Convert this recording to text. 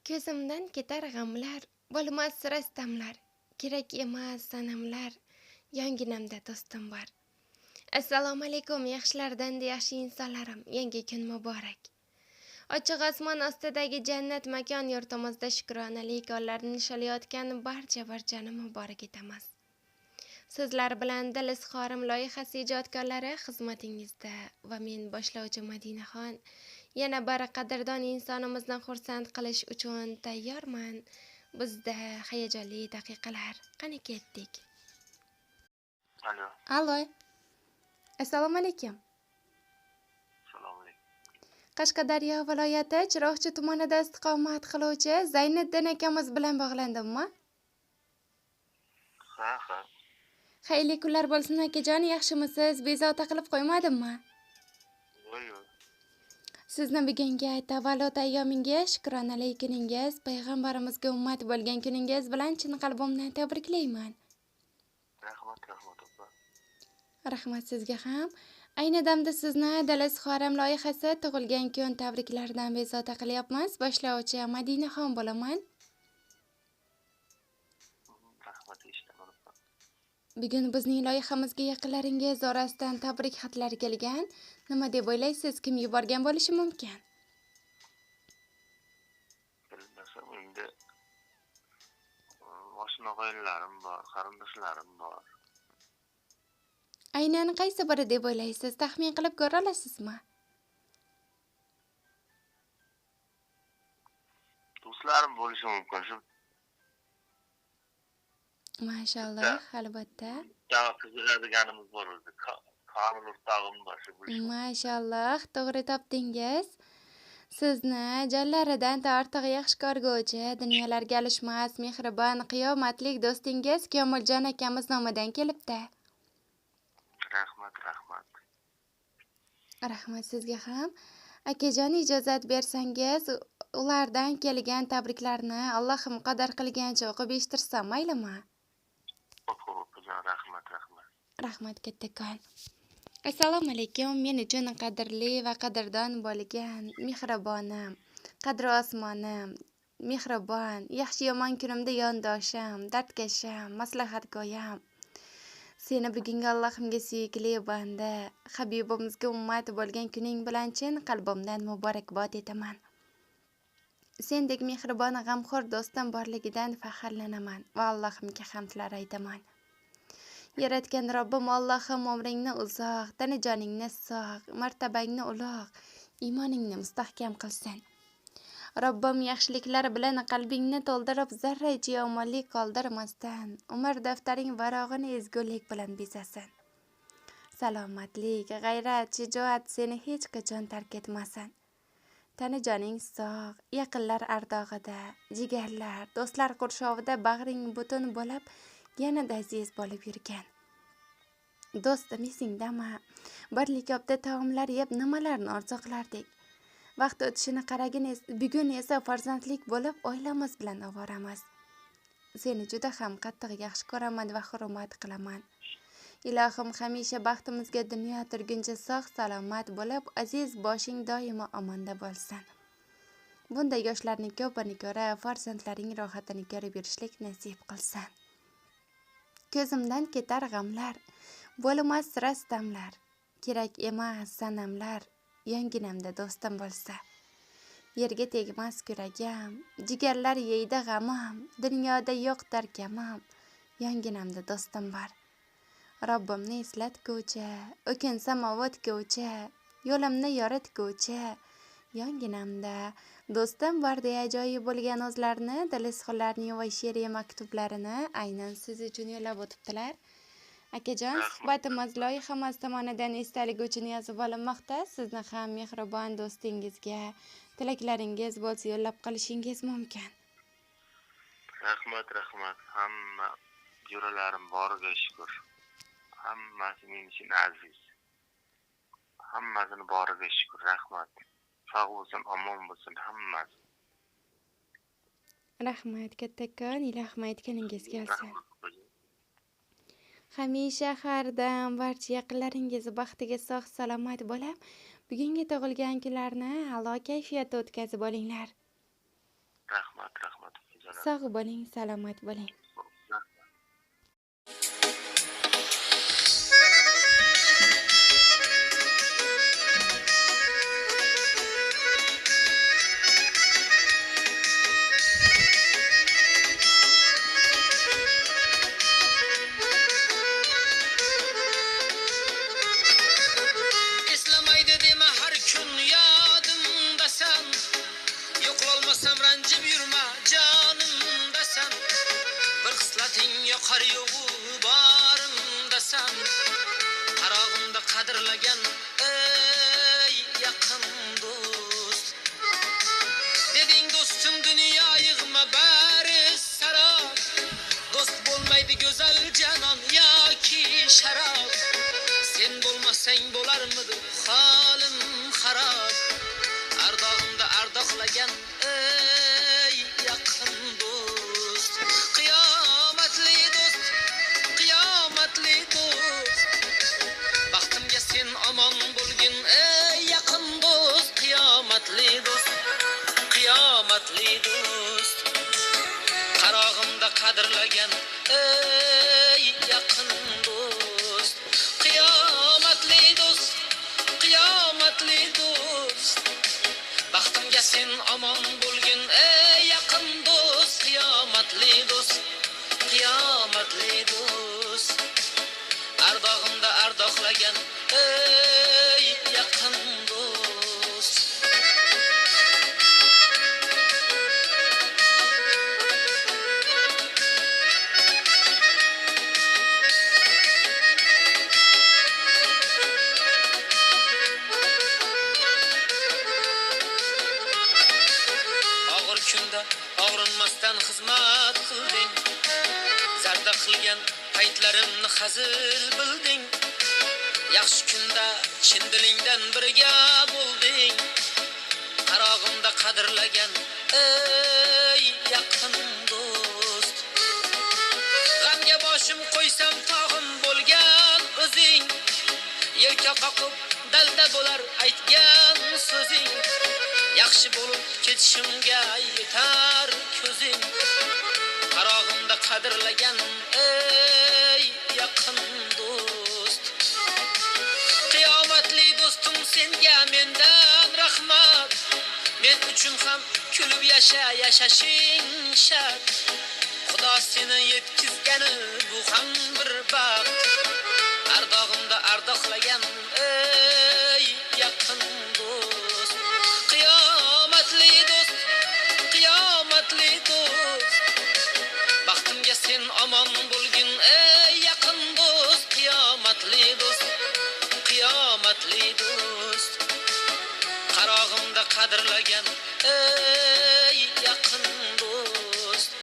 Ko'zimdan ketar g'amlar, bo'lmas rastamlar, kerak emas sanamlar, yonginamda do'stim bor. Assalomu alaykum yaxshilardan yaxshi insonlarim, yangi kun muborak. Ochiq osmon ostidagi jannat makon yurtimizda shukronalik onlarni nisholayotgan barchani muborak etamiz. Sizlar bilan Dil izhorim loyihasi ijodkorlari xizmatingizda va men boshlovchi Madinaxon yana bir qadrdon insonimizni xursand qilish uchun tayyorman. Bizda hayajonli daqiqalar. Qani ketdik. Alo, Alo. Assalomu alaykum. assalomu alaykum. Qashqadaryo viloyati Chiroqchi tumanida istiqomat qiluvchi Zayniddin akamiz bilan bog'landimmi? Ha. Xayrli kunlar bo'lsin akajon, yaxshimisiz? Bezovta qilib qo'ymadimmi? Yo'q. Sizni bugungi tavallud ayyomingiz, shukronalik kuningiz, payg'ambarimizga ummat bo'lgan kuningiz bilan chin qalbimdan tabriklayman. Rahmat opa. Rahmat sizga ham. Ayni damda sizni Dil izhorim loyihasi tug'ilgan kun tabriklaridan bezovta qilyapmiz. Boshlovchi Madinaxon bo'laman. Rahmat eshitaman opa. Bugun bizning loyihamizga yaqinlaringiz orasidan tabrik xatlari kelgan. Nima deb o'ylaysiz? Kim yuborgan bo'lishi mumkin? Bilmasam endi oshna qo'yinlarim bor, qarindoshlarim bor. Aynan qaysi biri deb o'ylaysiz? Taxmin qilib ko'ra olasizmi? Do'stlarim bo'lishi mumkin. Shu Mashalloh, albatta. qiziqadiganimiz bor o'zi. Kamil o'rtog'im bor shu bo'lishi. Mashalloh, to'g'ri topdingiz. Sizni jonlaridan ortiq yaxshi ko'rguvchi, dunyolarga alishmas, mehribon, qiyomatlik do'stingiz Komiljon akamiz nomidan kelibdi. Rahmat. Rahmat sizga ham. Akajon, ijozat bersangiz, ulardan kelgan tabriklarni Allohim qadar qilgancha o'qib eshitirsam maylimi? Opajon, rahmat. Rahmat kattakon. Assalomu alaykum. Men uchun qadrli va qadrdon bo'lgan mehribonim, qadri osmonim, mehribon, yaxshi yomon kunimda yondoshim, dardkashim, maslahatgo'yim. Seni bugungi Allohimga suyukli banda, Habibimizga ummat bo'lgan kuning bilan chin qalbimdan muborakbod etaman. Sendek mehribon, g'amxo'r do'stim borligidan faxrlanaman va Allohimga hamdlar aytaman. Yaratgan Robbim Allohim umringni uzoq, tani joningni sog', martabangni ulug', iymoningni mustahkam qilsin. Robbim yaxshiliklar bilan qalbingni to'ldirib, zarracha yomonlik qoldirmasdan, umr daftaring varog'ini ezgulik bilan bezasin. Salomatlik, g'ayrat, shijoat seni hech qachon tark etmasin. Tani joning sog', yaqinlar ardog'ida, jigarlar, do'stlar qurshovida bag'ring butun bo'lib, yanada aziz bo'lib yurgan. Do'stim, esingdami? Bir likopda taomlar yeb nimalarni orzu qilardik. Vaqt o'tishini qaragin, bugun esa farzandlik bo'lib, oilamiz bilan ovoramiz. Seni juda ham qattiq yaxshi ko'raman va hurmat qilaman. Ilohim hamisha baxtimizga dunyo turguncha sog' salomat bo'lib, aziz boshing doimo omonda bo'lsin. Bunday yoshlarning ko'pini ko'ra, farzandlaring rohatini ko'rib yurishlik nasib qilsin. Ko'zimdan ketar g'amlar, bo'lmas rastamlar, kerak emas sanamlar, yonginamda do'stim bo'lsa. Yerga tegmas kuragim, jigarlar yeydi g'amim, dunyoda yo'qdir kamim, yonginamda do'stim bor. Robbimni eslatguvchi, o'kinsam ovutguvchi, yo'limni yoritguvchi, yonginamda do'stim bor deya ajoyib bo'lgan o'zlarini, Dil izhorlarning va she'riy maktublarini aynan siz uchun yo'llab o'tibdilar. Akajon, suhbatimiz loyihamiz tomonidan esdalik uchun yozib olinmoqda. Sizni ham mehribon do'stingizga tilaklaringiz bo'lsa yo'llab qolishingiz mumkin. Rahmat. Hamma jo'ralarim boriga shukr. Hammasi men uchun aziz. Hammasini boriga shukr. Rahmat. Sog' bo'lsin, omon bo'lsin hammasi. Rahmat kattakon, ilohim aytganingiz kelsin. Hamisha har dam barcha yaqinlaringiz baxtiga sog' salomat bo'lib, bugungi tug'ilgan kunlarni a'lo kayfiyatda o'tkazib olinglar. Rahmat. Sog' bo'ling, salomat bo'ling. Eslamaydi dema har kun yodimdasan. Yo'qolmasam ranjib yurma jonimdasan. Bir xislating yoqar yo'g'u borimdasan. Qarog'imda qadrlagan ey yaqin do'st. Deding do'stim dunyo yig'ma bari sarob. Do'st bo'lmaydi go'zal janon yoki sharob. Sen bo'lmasang bo'larmidi holim xarob. Ardog'imda ardoqlagan ey yaqin do'st. Qiyomatli do'st, qiyomatli do'st. Baxtimga sen omon bo'lgin ey yaqin do'st. Qiyomatli do'st, qiyomatli do'st. Qarog'imda qadrlagan ey yaqin do'st. Qiyomatli do'st, qiyomatli do'st. Baxtimga sen omon bo'lgin ey yaqin do'st. Qiyomatli do'st, qiyomatli do'st. Ardog'imda ardoqlagan ey yaqin do'st. Og'ir kunda og'rinmasdan xizmat qilding. Zarda qilgan paytlarimni hazil bilding. Yaxshi kunda chin dilingdan birga bo'lding. Qarog'imda qadrlagan ey yaqin do'st. G'amga boshim qo'ysam tog'im bo'lgan o'zing. Yelka qoqib dalda bo'lar aytgan so'zing. Yaxshi bo'lib ketishimga yetar ko'zing. Qarog'imda qadrlagan ey yaqin do'st. Qiyomatli do'stim senga mendan rahmat. Men uchun ham kulib yashashing shart. Xudo seni yetkizgani bu ham bir baxt. Ardog'imda ardoqlagan ey yaqin do'st. Qiyomatli do'st, qiyomatli do'st. Baxtimga sen omon bo'lgin ey yaqin do'st. Qiyomatli do'st, qiyomatli do'st. Qarog'imda qadrlagan ey yaqin